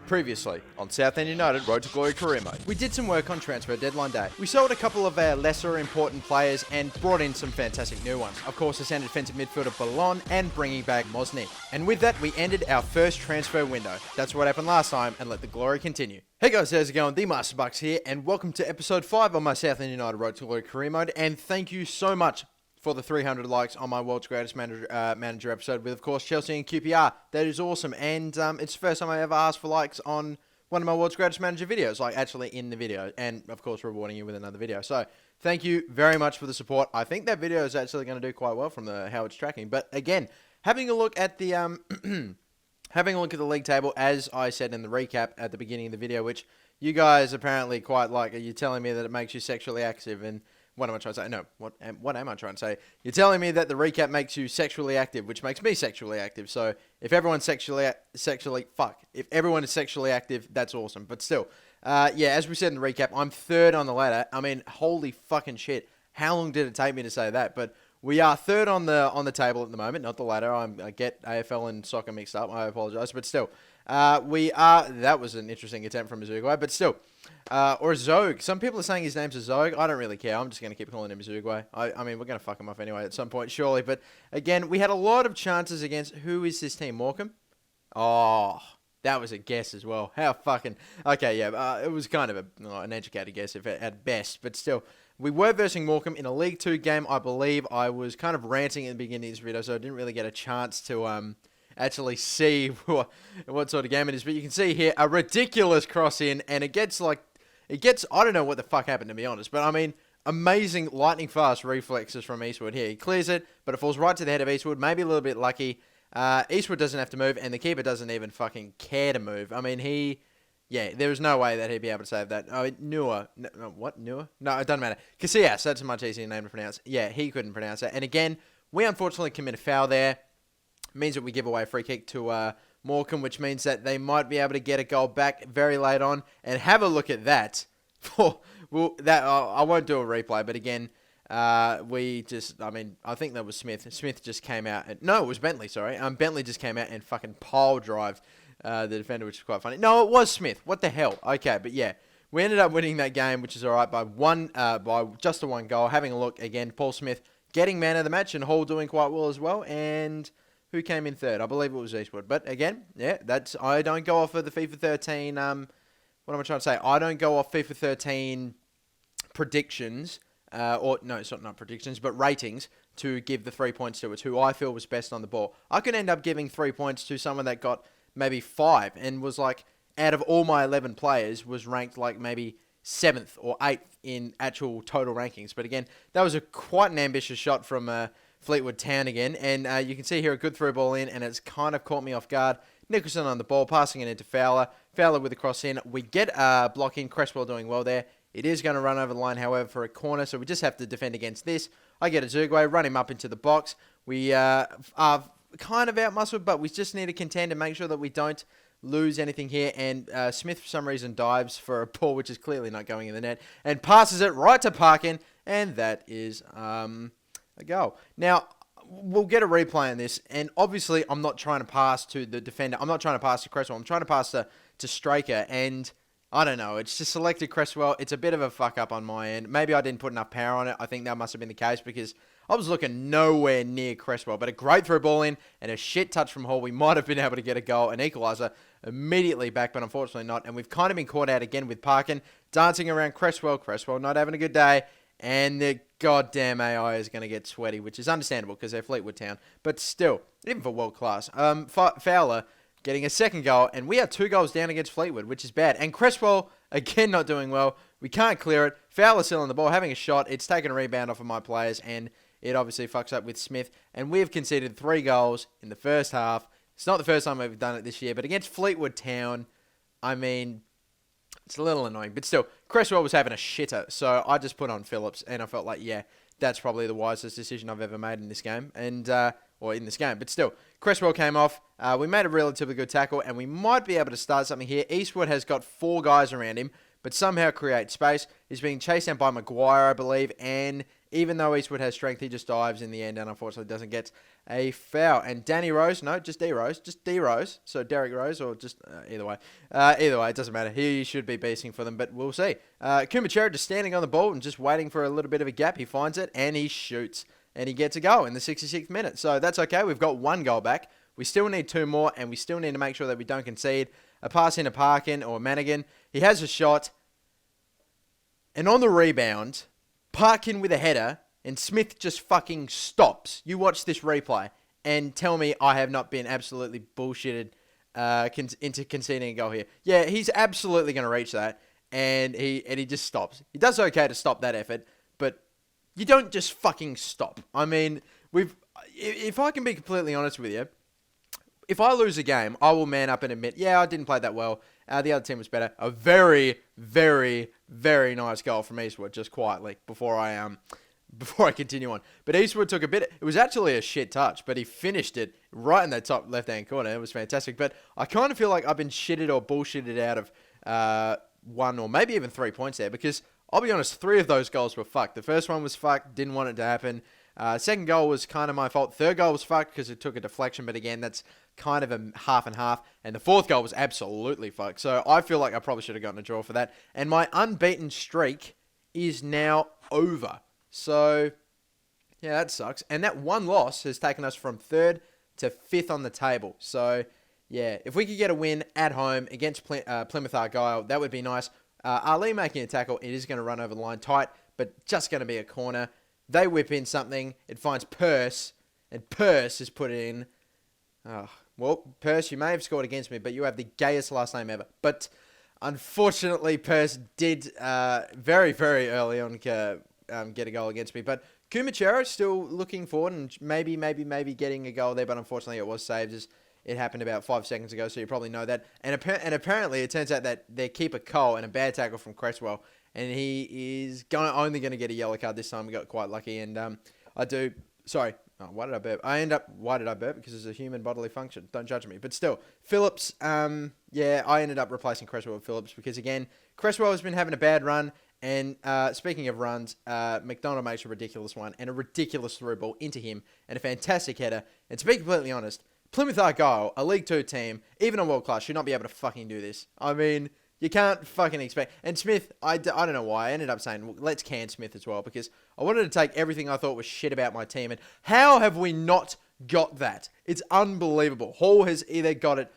Previously, on Southend United Road to Glory career mode, we did some work on transfer deadline day. We sold a couple of our lesser important players and brought in some fantastic new ones. Of course, the centre defensive midfielder Ballon and bringing back Mosny. And with that, we ended our first transfer window. That's what happened last time, and let the glory continue. Hey guys, how's it going? The Master Bucks here, and welcome to episode 5 of my Southend United Road to Glory career mode. And thank you so much for the 300 likes on my World's Greatest Manager episode with, of course, Chelsea and QPR. That is awesome, and it's the first time I ever asked for likes on one of my World's Greatest Manager videos, like actually in the video, and of course rewarding you with another video. So thank you very much for the support. I think that video is actually going to do quite well from how it's tracking. But again, having a look at the having a look at the league table, as I said in the recap at the beginning of the video, which you guys apparently quite like. Are you telling me that it makes you sexually active? And what am I trying to say? No, what am I trying to say? You're telling me that the recap makes you sexually active, which makes me sexually active. So if everyone's if everyone is sexually active, that's awesome. But still, yeah, as we said in the recap, I'm third on the ladder. I mean, holy fucking shit. How long did it take me to say that? But we are third on the table at the moment, not the ladder. I get AFL and soccer mixed up. I apologize, but still, we are. That was an interesting attempt from Uruguay, but still. Or Zog. Some people are saying his name's a Zog. I don't really care. I'm just going to keep calling him Uruguay. I mean, we're going to fuck him off anyway at some point, surely. But again, we had a lot of chances against... Who is this team? Morecambe? Oh, that was a guess as well. How fucking... Okay, yeah. It was kind of an educated guess at best. But still, we were versing Morecambe in a League 2 game, I believe. I was kind of ranting at the beginning of this video, so I didn't really get a chance to... actually see what sort of game it is. But you can see here a ridiculous cross in, and it gets, I don't know what the fuck happened, to be honest. But I mean, amazing lightning fast reflexes from Eastwood here. He clears it, but it falls right to the head of Eastwood. Maybe a little bit lucky. Eastwood doesn't have to move, and the keeper doesn't even fucking care to move. I mean, there was no way that he'd be able to save that. Oh, Nua. No, what? Nua? No, it doesn't matter. Casillas, that's a much easier name to pronounce. Yeah, he couldn't pronounce that. And again, we unfortunately commit a foul there. Means that we give away a free kick to Morecambe, which means that they might be able to get a goal back very late on. And have a look at that. I won't do a replay, but again, I think that was Smith. Smith just came out. No, it was Bentley, sorry. Bentley just came out and fucking pile drived the defender, which is quite funny. No, it was Smith. What the hell? Okay, but yeah. We ended up winning that game, which is all right, by just a one goal. Having a look again, Paul Smith getting man of the match and Hall doing quite well as well. And... who came in third? I believe it was Eastwood. But again, yeah, I don't go off of the FIFA 13, what am I trying to say? I don't go off FIFA 13 predictions, it's not predictions, but ratings to give the 3 points to. It's who I feel was best on the ball. I could end up giving 3 points to someone that got maybe 5 and was like, out of all my 11 players, was ranked like maybe 7th or 8th in actual total rankings. But again, that was quite an ambitious shot from... Fleetwood Town again, and you can see here a good through ball in, and it's kind of caught me off guard. Nicholson on the ball, passing it into Fowler. Fowler with a cross in. We get a block in. Cresswell doing well there. It is going to run over the line, however, for a corner, so we just have to defend against this. I get a Uruguay, run him up into the box. We are kind of out-muscled, but we just need to contend and make sure that we don't lose anything here. And Smith, for some reason, dives for a ball, which is clearly not going in the net, and passes it right to Parkin, and that is... a goal. Now, we'll get a replay on this, and obviously I'm not trying to pass to the defender. I'm not trying to pass to Cresswell. I'm trying to pass to Straker, and I don't know. It's just selected Cresswell. It's a bit of a fuck-up on my end. Maybe I didn't put enough power on it. I think that must have been the case because I was looking nowhere near Cresswell, but a great through ball in and a shit touch from Hall. We might have been able to get a goal, an equaliser, immediately back, but unfortunately not, and we've kind of been caught out again with Parkin, dancing around Cresswell. Cresswell not having a good day. And the goddamn AI is going to get sweaty, which is understandable because they're Fleetwood Town. But still, even for world class. Fowler getting a second goal, and we are 2 goals down against Fleetwood, which is bad. And Cresswell, again, not doing well. We can't clear it. Fowler still on the ball, having a shot. It's taken a rebound off of my players, and it obviously fucks up with Smith. And we've conceded 3 goals in the first half. It's not the first time we've done it this year, but against Fleetwood Town, I mean... it's a little annoying, but still, Cresswell was having a shitter, so I just put on Phillips, and I felt like, yeah, that's probably the wisest decision I've ever made in this game, but still, Cresswell came off, we made a relatively good tackle, and we might be able to start something here. Eastwood has got 4 guys around him, but somehow create space. He's being chased down by Maguire, I believe, and Even though Eastwood has strength, he just dives in the end and unfortunately doesn't get a foul. And Danny Rose, no, just D Rose. So Derek Rose or just either way. Either way, it doesn't matter. He should be beasting for them, but we'll see. Kumachera just standing on the ball and just waiting for a little bit of a gap. He finds it and he shoots and he gets a goal in the 66th minute. So that's okay. We've got 1 goal back. We still need 2 more and we still need to make sure that we don't concede. A pass into Parkin or Manigan. He has a shot. And on the rebound, Parkin with a header, and Smith just fucking stops. You watch this replay and tell me I have not been absolutely bullshitted into conceding a goal here. Yeah, he's absolutely going to reach that, and he just stops. He does okay to stop that effort, but you don't just fucking stop. I mean, if I can be completely honest with you, if I lose a game, I will man up and admit, yeah, I didn't play that well. The other team was better. A very, very, very nice goal from Eastwood, just quietly, before I continue on. But Eastwood took a bit. It was actually a shit touch, but he finished it right in that top left-hand corner. It was fantastic. But I kind of feel like I've been shitted or bullshitted out of 1 or maybe even 3 points there, because I'll be honest, 3 of those goals were fucked. The first one was fucked, didn't want it to happen. Second goal was kind of my fault. Third goal was fucked because it took a deflection, but again, that's kind of a half and half. And the fourth goal was absolutely fucked. So I feel like I probably should have gotten a draw for that. And my unbeaten streak is now over. So, yeah, that sucks. And that 1 loss has taken us from 3rd to 5th on the table. So, yeah, if we could get a win at home against Plymouth Argyle, that would be nice. Ali making a tackle, it is going to run over the line tight, but just going to be a corner. They whip in something. It finds Purse, and Purse has put it in. Oh, well, Purse, you may have scored against me, but you have the gayest last name ever. But unfortunately, Purse did very, very early on get a goal against me. But Kumachera still looking forward and maybe getting a goal there, but unfortunately it was saved as it happened about 5 seconds ago, so you probably know that. And apparently it turns out that their keeper Cole and a bad tackle from Cresswell, and he is only going to get a yellow card this time. We got quite lucky, and why did I burp? Why did I burp? Because it's a human bodily function. Don't judge me. But still, Phillips, I ended up replacing Cresswell with Phillips because, again, Cresswell has been having a bad run. And speaking of runs, McDonald makes a ridiculous one and a ridiculous through ball into him and a fantastic header. And to be completely honest, Plymouth Argyle, a League 2 team, even a world class, should not be able to fucking do this. I mean, you can't fucking expect. And Smith, I don't know why. I ended up saying, well, let's can Smith as well, because I wanted to take everything I thought was shit about my team. And how have we not got that? It's unbelievable. Hall has either got it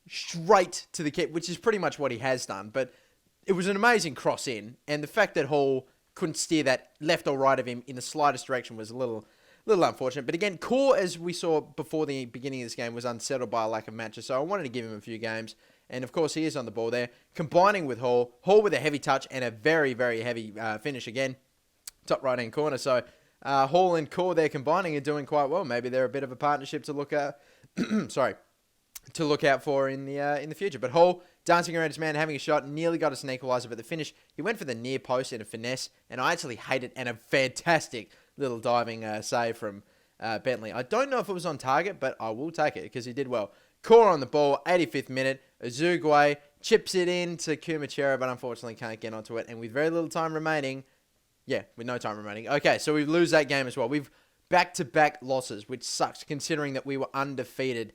straight to the kick, which is pretty much what he has done. But it was an amazing cross in. And the fact that Hall couldn't steer that left or right of him in the slightest direction was a little unfortunate. But again, Core, as we saw before the beginning of this game, was unsettled by a lack of matches. So I wanted to give him a few games. And of course, he is on the ball there, combining with Hall. Hall with a heavy touch and a very, very heavy finish again. Top right-hand corner. So Hall and Core, they're combining and doing quite well. Maybe they're a bit of a partnership to look at. To look out for in the future. But Hall, dancing around his man, having a shot, nearly got us an equaliser, but the finish, he went for the near post in a finesse, and I actually hate it, and a fantastic little diving save from Bentley. I don't know if it was on target, but I will take it, because he did well. Core on the ball, 85th minute, Azugwe chips it in to Kumachera, but unfortunately can't get onto it, and with very little time remaining, with no time remaining. Okay, so we lose that game as well. We've back-to-back losses, which sucks, considering that we were undefeated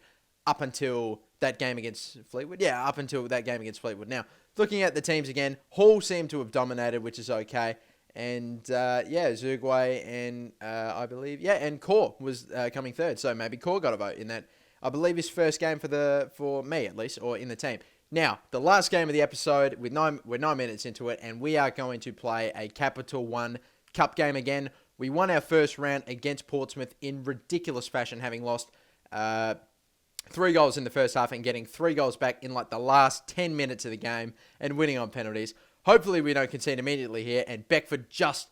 up until that game against Fleetwood. Yeah, up until that game against Fleetwood. Now, looking at the teams again, Hall seemed to have dominated, which is okay. And, Zugway and, I believe, and Core was coming third. So maybe Core got a vote in that, I believe, his first game for me, at least, or in the team. Now, the last game of the episode, we're 9 minutes into it, and we are going to play a Capital One Cup game again. We won our first round against Portsmouth in ridiculous fashion, having lost 3 goals in the first half and getting 3 goals back in like the last 10 minutes of the game and winning on penalties. Hopefully we don't concede immediately here, and Beckford just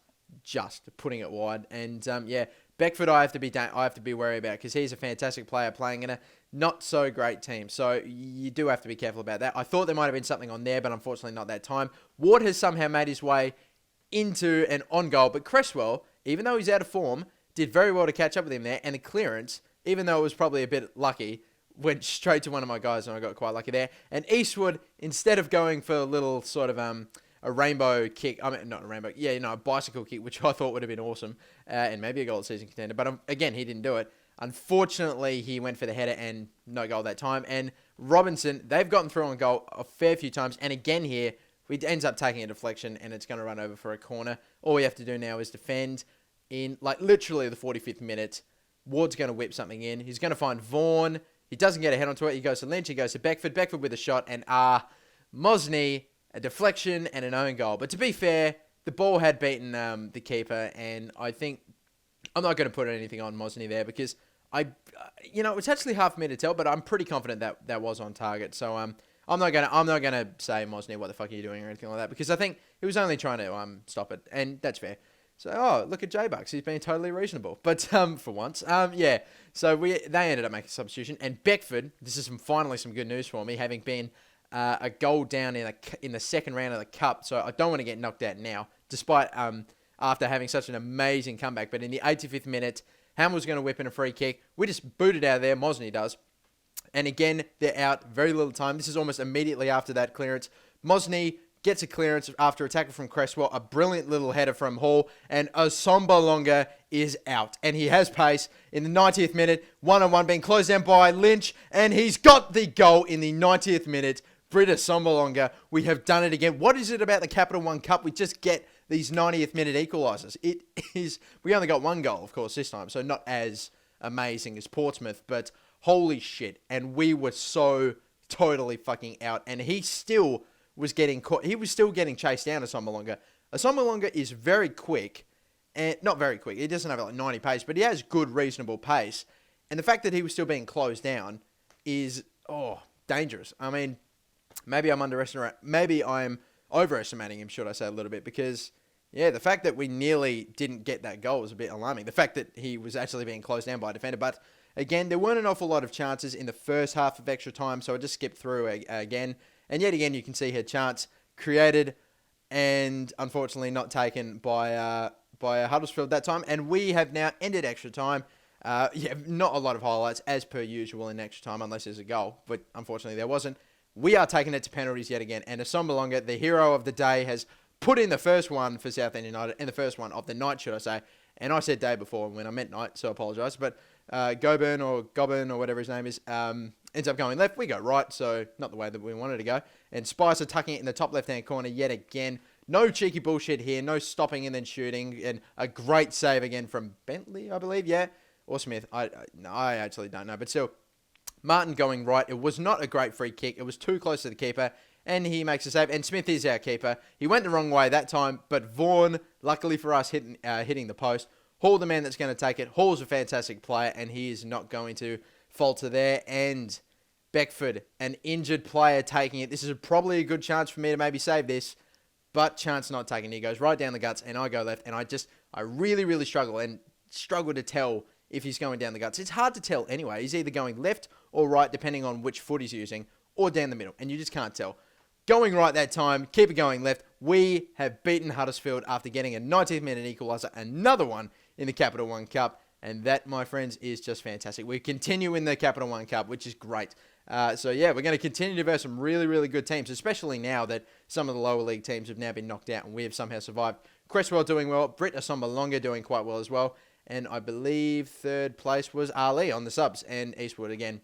putting it wide. And Beckford I have to be wary about, because he's a fantastic player playing in a not so great team. So you do have to be careful about that. I thought there might have been something on there, but unfortunately not that time. Ward has somehow made his way into an on goal, but Cresswell, even though he's out of form, did very well to catch up with him there, and the clearance, even though it was probably a bit lucky, went straight to one of my guys, and I got quite lucky there. And Eastwood, instead of going for a little sort of a a rainbow kick. I mean, not a rainbow. Yeah, a bicycle kick, which I thought would have been awesome. And maybe a goal of the season contender. But again, he didn't do it. Unfortunately, he went for the header and no goal that time. And Robinson, they've gotten through on goal a fair few times. And again here, we ends up taking a deflection and it's going to run over for a corner. All we have to do now is defend in, like, literally the 45th minute. Ward's going to whip something in. He's going to find Vaughan. He doesn't get a head onto it. He goes to Lynch. He goes to Beckford. Beckford with a shot. And Mosney, a deflection and an own goal. But to be fair, the ball had beaten the keeper. And I think I'm not going to put anything on Mosney there because it's actually hard for me to tell, but I'm pretty confident that that was on target. So I'm not gonna say, Mosney, what the fuck are you doing or anything like that, because I think he was only trying to stop it, and that's fair. So look at J-Bucks, he's been totally reasonable, but for once, yeah. So they ended up making a substitution, and Beckford, this is finally some good news for me, having been a goal down in the second round of the cup. So I don't want to get knocked out now, despite after having such an amazing comeback. But in the 85th minute, Ham was going to whip in a free kick. We just booted out of there. Mosney does. And again, they're out. Very little time. This is almost immediately after that clearance. Mosney gets a clearance after a tackle from Cresswell. A brilliant little header from Hall. And Osombalonga is out. And he has pace in the 90th minute. 1-on-1 being closed down by Lynch. And he's got the goal in the 90th minute. Britta Sombalonga, we have done it again. What is it about the Capital One Cup? We just get these 90th minute equalisers. We only got one goal, of course, this time, so not as amazing as Portsmouth, but holy shit. And we were so totally fucking out. And he still was getting caught. He was still getting chased down, Asombalonga. Asombalonga is very quick, and not very quick. He doesn't have like 90 pace, but he has good, reasonable pace. And the fact that he was still being closed down is, dangerous. I mean, maybe I'm overestimating him, should I say, a little bit, because, yeah, the fact that we nearly didn't get that goal was a bit alarming. The fact that he was actually being closed down by a defender, but again, there weren't an awful lot of chances in the first half of extra time, so I just skipped through again, and yet again, you can see her chance created, and unfortunately not taken by Huddersfield that time, and we have now ended extra time. Not a lot of highlights, as per usual in extra time, unless there's a goal, but unfortunately there wasn't. We are taking it to penalties yet again, and Asombalonga, the hero of the day, has put in the first one for Southend United, and the first one of the night, should I say. And I said day before when I meant night, so I apologise. But Goburn or whatever his name is, ends up going left. We go right, so not the way that we wanted to go. And Spicer tucking it in the top left-hand corner yet again. No cheeky bullshit here, no stopping and then shooting, and a great save again from Bentley, I believe, yeah, or Smith. I actually don't know, but still. Martin going right. It was not a great free kick. It was too close to the keeper, and he makes a save. And Smith is our keeper. He went the wrong way that time, but Vaughan, luckily for us, hitting the post. Hall, the man that's going to take it. Hall's a fantastic player, and he is not going to falter there. And Beckford, an injured player, taking it. This is probably a good chance for me to maybe save this, but chance not taken. He goes right down the guts, and I go left, and I really, really struggle to tell if he's going down the guts. It's hard to tell anyway. He's either going left or right, depending on which foot he's using, or down the middle, and you just can't tell. Going right that time, keep it going left. We have beaten Huddersfield after getting a 90th minute equaliser, another one in the Capital One Cup, and that, my friends, is just fantastic. We continue in the Capital One Cup, which is great. So yeah, we're going to continue to verse some really, really good teams, especially now that some of the lower league teams have now been knocked out, and we have somehow survived. Cresswell doing well, Britt Asombalonga doing quite well as well, and I believe third place was Ali on the subs, and Eastwood again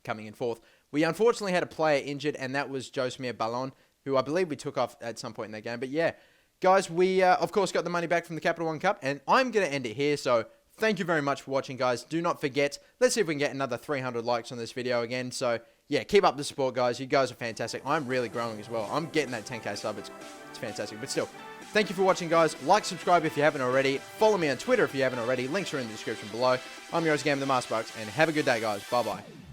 coming in fourth. We unfortunately had a player injured, and that was Josemir Ballon, who I believe we took off at some point in that game. But yeah, guys, we of course got the money back from the Capital One Cup, and I'm going to end it here. So thank you very much for watching, guys. Do not forget, let's see if we can get another 300 likes on this video again. So yeah, keep up the support, guys. You guys are fantastic. I'm really growing as well. I'm getting that 10k sub. It's fantastic. But still, thank you for watching, guys. Like, subscribe if you haven't already. Follow me on Twitter if you haven't already. Links are in the description below. I'm your host, Game of the Master Bucks, and have a good day, guys. Bye-bye.